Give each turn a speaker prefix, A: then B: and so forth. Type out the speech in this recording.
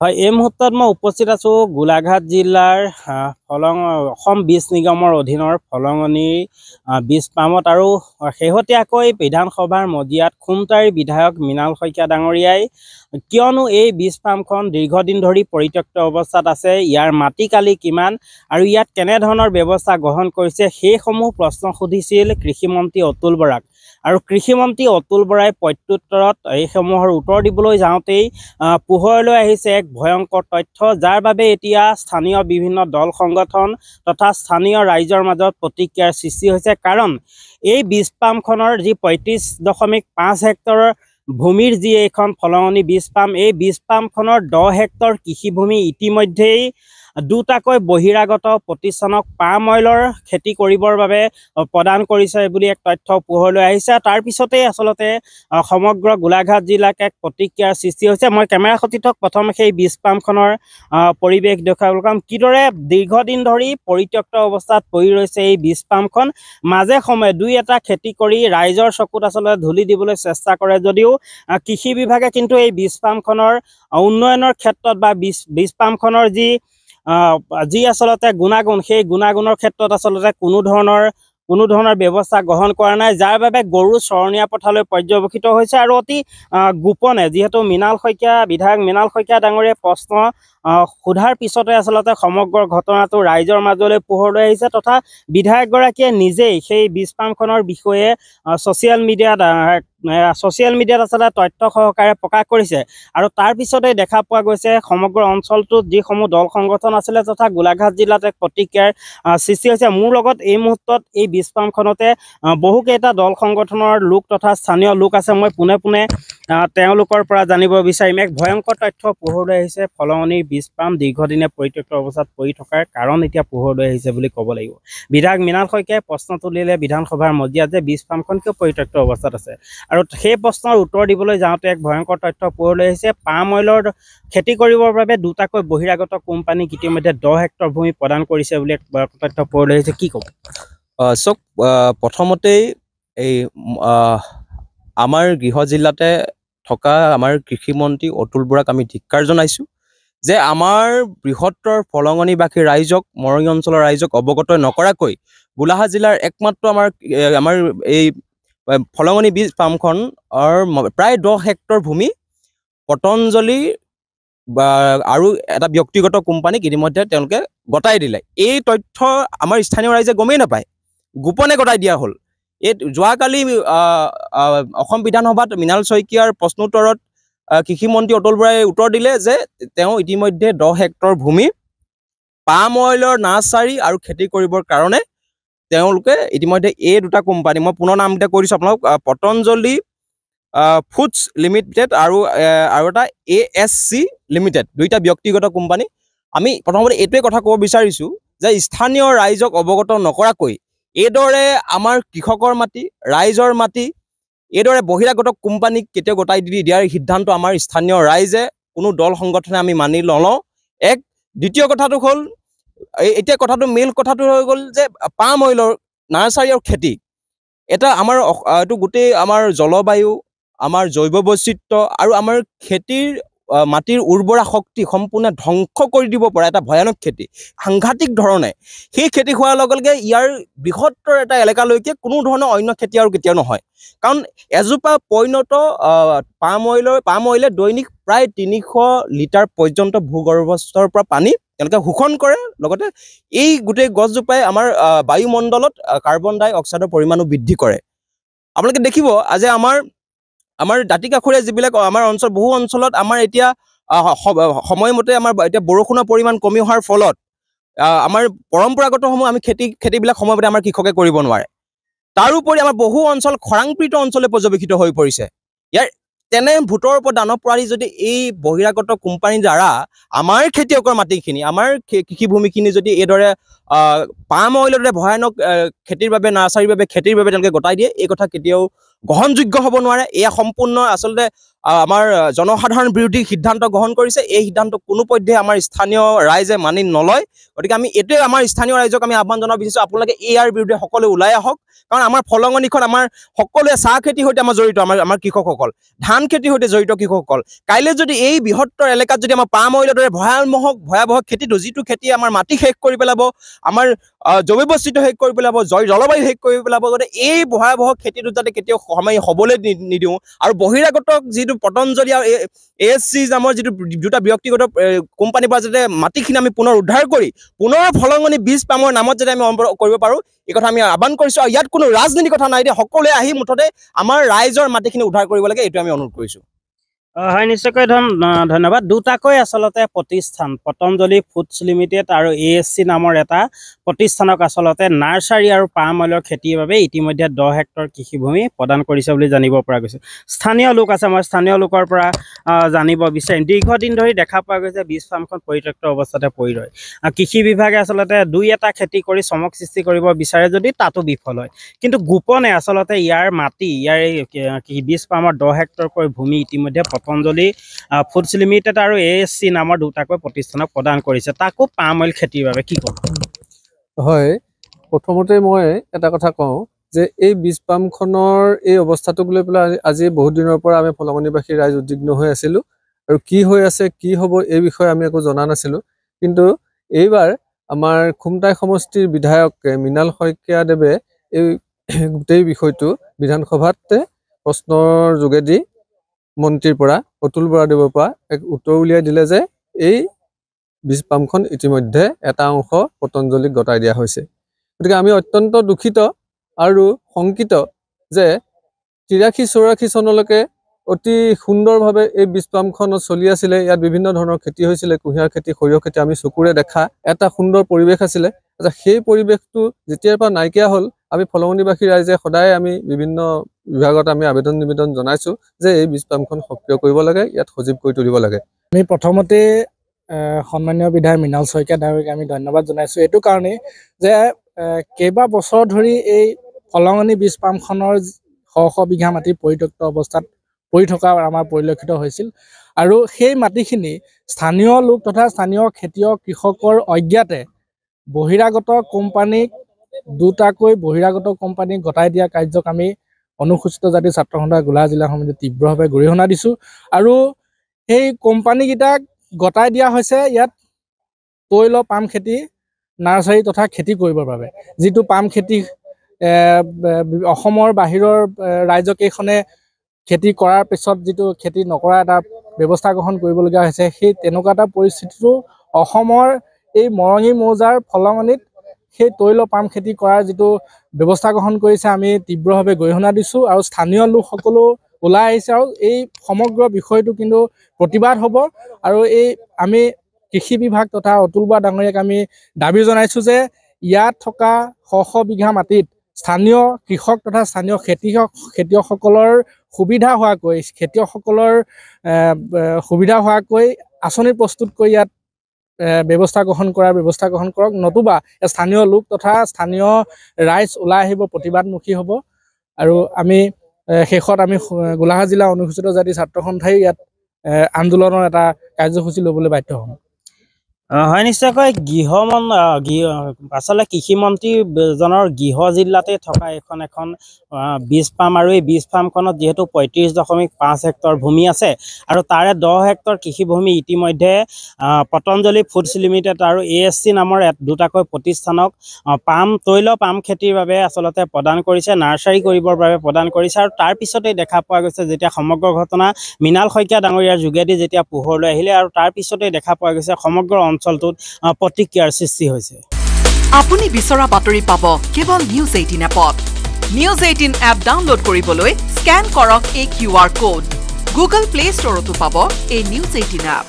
A: হয়, এই মুহূৰ্তত মই উপস্থিত আছো গোলাঘাট জিলাৰ অসম বীজ নিগমৰ অধীনৰ ফলঙনি বীজ পামত আৰু শেহতীয়াকৈ বিধানসভাৰ মজিয়াত খুমটাৰী বিধায়ক মৃণাল শইকীয়া ডাঙৰীয়াই কিয়নো এই বীজ পামখন দীৰ্ঘদিন ধৰি পৰিত্যক্ত অৱস্থাত আছে, ইয়াৰ মাটিকালি কিমান আৰু ইয়াত কেনেধৰণৰ ব্যৱস্থা গ্ৰহণ কৰিছে সেইসমূহ প্ৰশ্ন সুধিছিল কৃষিমন্ত্ৰী অতুল বৰাক। আৰু কৃষিমন্ত্ৰী অতুল বৰাই প্ৰত্যুত্তৰত এইসমূহৰ উত্তৰ দিবলৈ যাওঁতেই পোহৰলৈ আহিছে এক ভয়ংকৰ তথ্য, যাৰ বাবে এতিয়া স্থানীয় বিভিন্ন দল সংগঠন তথা স্থানীয় ৰাইজৰ মাজত প্ৰতিক্ৰিয়াৰ সৃষ্টি হৈছে। কাৰণ এই বীজ পামখনৰ যি 35.5 হেক্টৰৰ ভূমিৰ যি এইখন ফলঙনি বীজ পাম, এই বীজ পামখনৰ 10 হেক্টৰ কৃষিভূমি ইতিমধ্যেই দুটাকৈ বহিৰাগত প্ৰতিষ্ঠানক পাম অইলৰ খেতি কৰিবৰ বাবে প্ৰদান কৰিছে বুলি এক তথ্য পোহৰলৈ আহিছে। তাৰ পিছতেই আচলতে সমগ্ৰ গোলাঘাট জিলাক এক প্ৰতিক্ৰিয়াৰ সৃষ্টি হৈছে। মই কেমেৰা সতীৰ্থক প্ৰথমে সেই বীজ পামখনৰ পৰিৱেশ দেখুৱাবলৈ কাম কিদৰে দীৰ্ঘদিন ধৰি পৰিত্যক্ত অৱস্থাত পৰি ৰৈছে এই বীজ পামখন। মাজে সময়ে দুই এটা খেতি কৰি ৰাইজৰ চকুত আচলতে ধূলি দিবলৈ চেষ্টা কৰে যদিও কৃষি বিভাগে কিন্তু এই বীজ পামখনৰ উন্নয়নৰ ক্ষেত্ৰত বা বীজ পামখনৰ যি আচলতে গুণাগুণ, সেই গুণাগুণৰ ক্ষেত্ৰত আচলতে কোনো ধৰণৰ ব্যৱস্থা গ্ৰহণ কৰা নাই, যাৰ বাবে গৰু চৰণীয়া পথাৰলৈ পৰ্যবেক্ষিত হৈছে। আৰু অতি গোপনে যিহেতু বিধায়ক মৃণাল শইকীয়া ডাঙৰীয়াই প্ৰশ্ন সোধাৰ পিছতে আচলতে সমগ্ৰ ঘটনাটো ৰাইজৰ মাজলৈ পোহৰলৈ আহিছে তথা বিধায়কগৰাকীয়ে নিজেই সেই বীজ পামখনৰ বিষয়ে ছ'চিয়েল মিডিয়াত আচলতে তথ্য সহকাৰে প্ৰকাশ কৰিছে। আৰু তাৰ পিছতে দেখা পোৱা গৈছে সমগ্ৰ অঞ্চলটোত যিসমূহ দল সংগঠন আছিলে তথা গোলাঘাট জিলাত এক প্ৰতিক্ৰিয়াৰ সৃষ্টি হৈছে। মোৰ লগত এই মুহূৰ্তত এই বীজ পামখনতে বহুকেইটা দল সংগঠনৰ লোক তথা স্থানীয় লোক আছে। মই পোনে পোনে তেওঁলোকৰ পৰা জানিব বিচাৰিম। এক ভয়ংকৰ তথ্য পোহৰলৈ আহিছে, ফলঙনিৰ বীজ পাম দীৰ্ঘদিনে পৰিত্যক্ত অৱস্থাত পৰি থকাৰ কাৰণ এতিয়া পোহৰলৈ আহিছে বুলি ক'ব লাগিব। বিধায়ক মৃণাল শইকীয়াই প্ৰশ্ন তুলিলে বিধানসভাৰ মজিয়াত যে বীজ পামখন কিয় পৰিত্যক্ত অৱস্থাত আছে, আৰু সেই প্ৰশ্নৰ উত্তৰ দিবলৈ যাওঁতে এক ভয়ংকৰ তথ্য পোহৰলৈ আহিছে। পাম অইলৰ খেতি কৰিবৰ বাবে দুটাকৈ বহিৰাগত কোম্পানীক ইতিমধ্যে 10 হেক্টৰ ভূমি প্ৰদান কৰিছে বুলি এক তথ্য পোহৰলৈ আহিছে। কি ক'ব?
B: চাওক, প্ৰথমতেই এই আমাৰ গৃহ জিলাতে থকা আমাৰ কৃষিমন্ত্ৰী অতুল বৰাক আমি ধিক্কাৰ জনাইছোঁ যে আমাৰ বৃহত্তৰ ফলঙনিবাসী ৰাইজক, মৰঙী অঞ্চলৰ ৰাইজক অৱগত নকৰাকৈ গোলাঘাট জিলাৰ একমাত্ৰ আমাৰ এই ফলঙনি বীজ ফাৰ্মখন প্ৰায় 10 হেক্টৰ ভূমি পতঞ্জলি আৰু এটা ব্যক্তিগত কোম্পানীক ইতিমধ্যে তেওঁলোকে গতাই দিলে। এই তথ্য আমাৰ স্থানীয় ৰাইজে গমেই নাপায়, গোপনে গতাই দিয়া হ'ল। এই যোৱাকালি অসম বিধানসভাত মৃণাল শইকীয়াৰ প্ৰশ্নোত্তৰত কৃষিমন্ত্ৰী অতুল বৰাই উত্তৰ দিলে যে তেওঁ ইতিমধ্যে 10 হেক্টৰ ভূমি পাম অইলৰ নাৰ্চাৰী আৰু খেতি কৰিবৰ কাৰণে তেওঁলোকে ইতিমধ্যে এই দুটা কোম্পানী, মই পুনৰ নামকেইটা কৈ দিছোঁ আপোনালোক, পতঞ্জলি ফুডছ লিমিটেড আৰু এটা ASC লিমিটেড, দুইটা ব্যক্তিগত কোম্পানী। আমি প্ৰথমতে এইটোৱে কথা ক'ব বিচাৰিছোঁ যে স্থানীয় ৰাইজক অৱগত নকৰাকৈ এইদৰে আমাৰ কৃষকৰ মাটি, ৰাইজৰ মাটি এইদৰে বহিৰাগত কোম্পানীক কেতিয়াও গতাই দি দিয়াৰ সিদ্ধান্ত আমাৰ স্থানীয় ৰাইজে, কোনো দল সংগঠনে আমি মানি নলওঁ। এক দ্বিতীয় কথাটো হ'ল, এতিয়া মেইন কথাটো হৈ গ'ল যে পাম অইলৰ নাৰ্চাৰী আৰু খেতি, এটা আমাৰ এইটো গোটেই আমাৰ জলবায়ু, আমাৰ জৈৱ বৈচিত্ৰ্য আৰু আমাৰ খেতিৰ মাটিৰ উৰ্বৰা শক্তি সম্পূৰ্ণ ধ্বংস কৰি দিব পৰা এটা ভয়ানক খেতি, সাংঘাতিক ধৰণে। সেই খেতি হোৱাৰ লগে লগে ইয়াৰ বৃহত্তৰ এটা এলেকালৈকে কোনো ধৰণৰ অন্য খেতি আৰু কেতিয়াও নহয়। কাৰণ এজোপা পৰিণত পাম অইলে দৈনিক প্ৰায় 300 লিটাৰ পৰ্যন্ত ভূগৰ্ভস্থৰ পৰা পানী তেওঁলোকে শোষণ কৰে, লগতে এই গোটেই গছজোপাই আমাৰ বায়ুমণ্ডলত কাৰ্বন ডাই অক্সাইডৰ পৰিমাণো বৃদ্ধি কৰে। আপোনালোকে দেখিব আজি আমাৰ দাঁতি কাষৰীয়া যিবিলাক আমাৰ বহু অঞ্চলত আমাৰ এতিয়া সময়মতে আমাৰ এতিয়া বৰষুণৰ পৰিমাণ কমি অহাৰ ফলত আমাৰ পৰম্পৰাগতসমূহ আমি খেতিবিলাক সময়মতে আমাৰ কৃষকে কৰিব নোৱাৰে। তাৰোপৰি আমাৰ বহু অঞ্চল খৰাংপীড়িত অঞ্চলে পৰ্যবেক্ষিত হৈ পৰিছে। ইয়াৰ তেনে ভূতৰ ওপৰত দানৱ প্ৰাৰী যদি এই বহিৰাগত কোম্পানীৰ দ্বাৰা আমাৰ খেতিয়কৰ মাটিখিনি, আমাৰ কৃষিভূমিখিনি যদি এইদৰে পাম অইলৰ দৰে ভয়ানক খেতিৰ বাবে, নাৰ্চাৰীৰ বাবে, খেতিৰ বাবে তেওঁলোকে গতাই দিয়ে, এই কথা কেতিয়াও গ্ৰহণযোগ্য হ'ব নোৱাৰে। এয়া সম্পূৰ্ণ আচলতে আমাৰ জনসাধাৰণ বিৰোধী সিদ্ধান্ত গ্ৰহণ কৰিছে। এই সিদ্ধান্ত কোনোপধ্যে আমাৰ স্থানীয় ৰাইজে মানি নলয়। গতিকে আমি এইটোৱে আমাৰ স্থানীয় ৰাইজক আমি আহ্বান জনাব বিচাৰিছোঁ, আপোনালোকে ইয়াৰ বিৰুদ্ধে সকলোৱে ওলাই আহক। কাৰণ আমাৰ ফলঙনিখন আমাৰ সকলোৱে চাহ খেতিৰ সৈতে আমাৰ জড়িত, আমাৰ কৃষকসকল, ধান খেতিৰ সৈতে জড়িত কৃষকসকল। কাইলৈ যদি এই বৃহত্তৰ এলেকাত যদি আমাৰ পাম অইলৰ দৰে ভয়াৱহ খেতিটো, যিটো খেতি আমাৰ মাটি শেষ কৰি পেলাব, আমাৰ জৈৱ বৈচিত্ৰ্য শেষ কৰি পেলাব, জলবায়ু শেষ কৰি পেলাব, গতিকে এই ভয়াৱহ খেতিটো যাতে কেতিয়াও সময় হ'বলৈ নিদিওঁ। আৰু বহিৰাগত যিটো পতঞ্জলি আৰু ASC নামৰ যিটো দুটা ব্যক্তিগত কোম্পানীৰ পৰা যাতে মাটিখিনি আমি পুনৰ উদ্ধাৰ কৰি পুনৰ ফলঙনি বীজ পামৰ নামত যাতে আমি কৰিব পাৰোঁ, এই কথা আমি আহ্বান কৰিছোঁ। আৰু ইয়াত কোনো ৰাজনীতিৰ কথা নাই, দিয়া সকলোৱে আহি মুঠতে আমাৰ ৰাইজৰ মাটিখিনি উদ্ধাৰ কৰিব লাগে, এইটো আমি অনুৰোধ কৰিছোঁ।
A: হয়, নিশ্চয়কৈ ধন্যবাদ। দুটাকৈ আচলতে প্ৰতিষ্ঠান, পতঞ্জলি ফুডছ লিমিটেড আৰু ASC নামৰ এটা প্ৰতিষ্ঠানক আচলতে নাৰ্চাৰী আৰু পাম অইলৰ খেতিৰ বাবে ইতিমধ্যে 10 হেক্টৰ কৃষিভূমি প্ৰদান কৰিছে বুলি জানিব পৰা গৈছে। স্থানীয় লোক আছে, মই স্থানীয় লোকৰ পৰা জানিব বিচাৰিম। দীৰ্ঘদিন ধৰি দেখা পোৱা গৈছে বীজ ফাৰ্মখন পৰিত্যক্ত অৱস্থাতে পৰি ৰয়। কৃষি বিভাগে আচলতে 2-এটা খেতি কৰি চমক সৃষ্টি কৰিব বিচাৰে যদি তাতো বিফল হয়। কিন্তু গোপনে আচলতে ইয়াৰ মাটি, ইয়াৰ বীজ ফাৰ্মৰ 10 হেক্টৰকৈ ভূমি ইতিমধ্যে পতঞ্জলি ফুডছ লিমিটেড আৰু ASC নামৰ দুটাকৈ প্ৰতিষ্ঠানক প্ৰদান কৰিছে, তাকো পাম অইল খেতিৰ বাবে। কি ক'ব?
C: হয়, প্ৰথমতে মই এটা কথা কওঁ যে এই বীজ পামখনৰ এই অৱস্থাটোক লৈ পেলাই আজি বহুত দিনৰ পৰা আমি ফলঙনিবাসী ৰাইজ উদ্বিগ্ন হৈ আছিলোঁ। আৰু কি হৈ আছে, কি হ'ব, এই বিষয়ে আমি একো জনা নাছিলোঁ। কিন্তু এইবাৰ আমাৰ খুমটাই সমষ্টিৰ বিধায়ক মৃণাল শইকীয়াদেৱে এই গোটেই বিষয়টো বিধানসভাত প্ৰশ্নৰ যোগেদি মন্ত্ৰীৰ পৰা, অতুল বৰাদেৱৰ পৰা এক উত্তৰ উলিয়াই দিলে যে এই বীজ পামখন ইতিমধ্যে এটা অংশ পতঞ্জলিক গতাই দিয়া হৈছে। গতিকে আমি অত্যন্ত দুখিত আৰু শংকিত যে 83-84 চনলৈকে অতি সুন্দৰভাৱে এই বীজ পামখনত চলি আছিলে। ইয়াত বিভিন্ন ধৰণৰ খেতি হৈছিলে, কুঁহিয়াৰ খেতি, সৰিয়হ খেতি, আমি চকুৰে দেখা এটা সুন্দৰ পৰিৱেশ আছিলে। সেই পৰিৱেশটো যেতিয়াৰ পৰা নাইকিয়া হ'ল, আমি ফলঙনিবাসী ৰাইজে সদায় আমি বিভিন্ন বিভাগত আমি আবেদন নিবেদন জনাইছোঁ যে এই বীজ পামখন সক্ৰিয় কৰিব লাগে, ইয়াত সজীৱ কৰি তুলিব লাগে।
D: আমি প্ৰথমতে সন্মানীয় বিধায়ক মৃণাল শইকীয়া ডাঙৰীয়াক আমি ধন্যবাদ জনাইছোঁ এইটো কাৰণেই যে কেইবা বছৰ ধৰি এই ফলঙনি বীজ পামখনৰ শ বিঘা মাটি পৰিত্যক্ত অৱস্থাত পৰি থকা আমাৰ পৰিলক্ষিত হৈছিল। আৰু সেই মাটিখিনি স্থানীয় লোক তথা স্থানীয় খেতিয়ক কৃষকৰ অজ্ঞাতে বহিৰাগত কোম্পানীক, দুটাকৈ বহিৰাগত কোম্পানীক গতাই দিয়া কাৰ্যক আমি অনুসূচিত জাতি ছাত্ৰ সন্থা গোলাঘাট জিলা সমিতি তীব্ৰভাৱে গৰিহণা দিছোঁ। আৰু সেই কোম্পানীকেইটাক গতাই দিয়া হৈছে ইয়াত তৈল পাম খেতি, নাৰ্চাৰী তথা খেতি কৰিবৰ বাবে। যিটো পাম খেতি অসমৰ বাহিৰৰ ৰাজ্যকেইখনে খেতি কৰাৰ পিছত যিটো খেতি নকৰা এটা ব্যৱস্থা গ্ৰহণ কৰিবলগীয়া হৈছে, সেই তেনেকুৱা এটা পৰিস্থিতিটো অসমৰ এই মৰঙী মৌজাৰ ফলঙনিত সেই তৈল পাম খেতি কৰাৰ যিটো ব্যৱস্থা গ্ৰহণ কৰিছে, আমি তীব্ৰভাৱে গৰিহণা দিছোঁ। আৰু স্থানীয় লোকসকলো ওলাই আহিছে আৰু এই সমগ্ৰ বিষয়টো কিন্তু প্ৰতিবাদ হ'ব। আৰু এই আমি কৃষি বিভাগ তথা অতুল বৰা ডাঙৰীয়াক আমি দাবী জনাইছোঁ যে ইয়াত থকা শ বিঘা মাটিত স্থানীয় কৃষক তথা স্থানীয় খেতিয়কসকলৰ সুবিধা হোৱাকৈ আঁচনি প্ৰস্তুত কৰি ইয়াত ব্যৱস্থা গ্ৰহণ কৰক, নতুবা স্থানীয় লোক তথা স্থানীয় ৰাইজ ওলাই আহিব, প্ৰতিবাদমুখী হ'ব। আৰু আমি শেষত আমি গোলাঘাট জিলা অনুসূচিত জাতি ছাত্ৰ সন্থাই ইয়াত আন্দোলনৰ এটা কাৰ্যসূচী ল'বলৈ বাধ্য হ'ম।
A: হয়, নিশ্চয়কৈ আচলতে কৃষিমন্ত্ৰীজনৰ গৃহ জিলাতে থকা এখন বীজ ফাৰ্ম, আৰু এই বীজ ফাৰ্মখনত যিহেতু 35.5 হেক্টৰ ভূমি আছে আৰু তাৰে 10 হেক্টৰ কৃষিভূমি ইতিমধ্যে পতঞ্জলি ফুডছ লিমিটেড আৰু ASC নামৰ দুটাকৈ প্ৰতিষ্ঠানক তৈল পাম খেতিৰ বাবে আচলতে প্ৰদান কৰিছে, নাৰ্চাৰী কৰিবৰ বাবে প্ৰদান কৰিছে। আৰু তাৰ পিছতেই দেখা পোৱা গৈছে যেতিয়া সমগ্ৰ ঘটনা মৃণাল শইকীয়া ডাঙৰীয়াৰ যোগেদি যেতিয়া পোহৰলৈ আহিলে, আৰু তাৰ পিছতেই দেখা পোৱা গৈছে সমগ্ৰ অঞ্চলটোত প্ৰতিক্ৰিয়াৰ সৃষ্টি হৈছে।
E: আপুনি বিচৰা বাতৰি পাব কেৱল নিউজ 18 এপত। নিউজ 18 এপ ডাউনলোড কৰিবলৈ স্কেন কৰক এই QR কোড। গুগল প্লে ষ্টৰতো পাব এই নিউজ 18 এপ।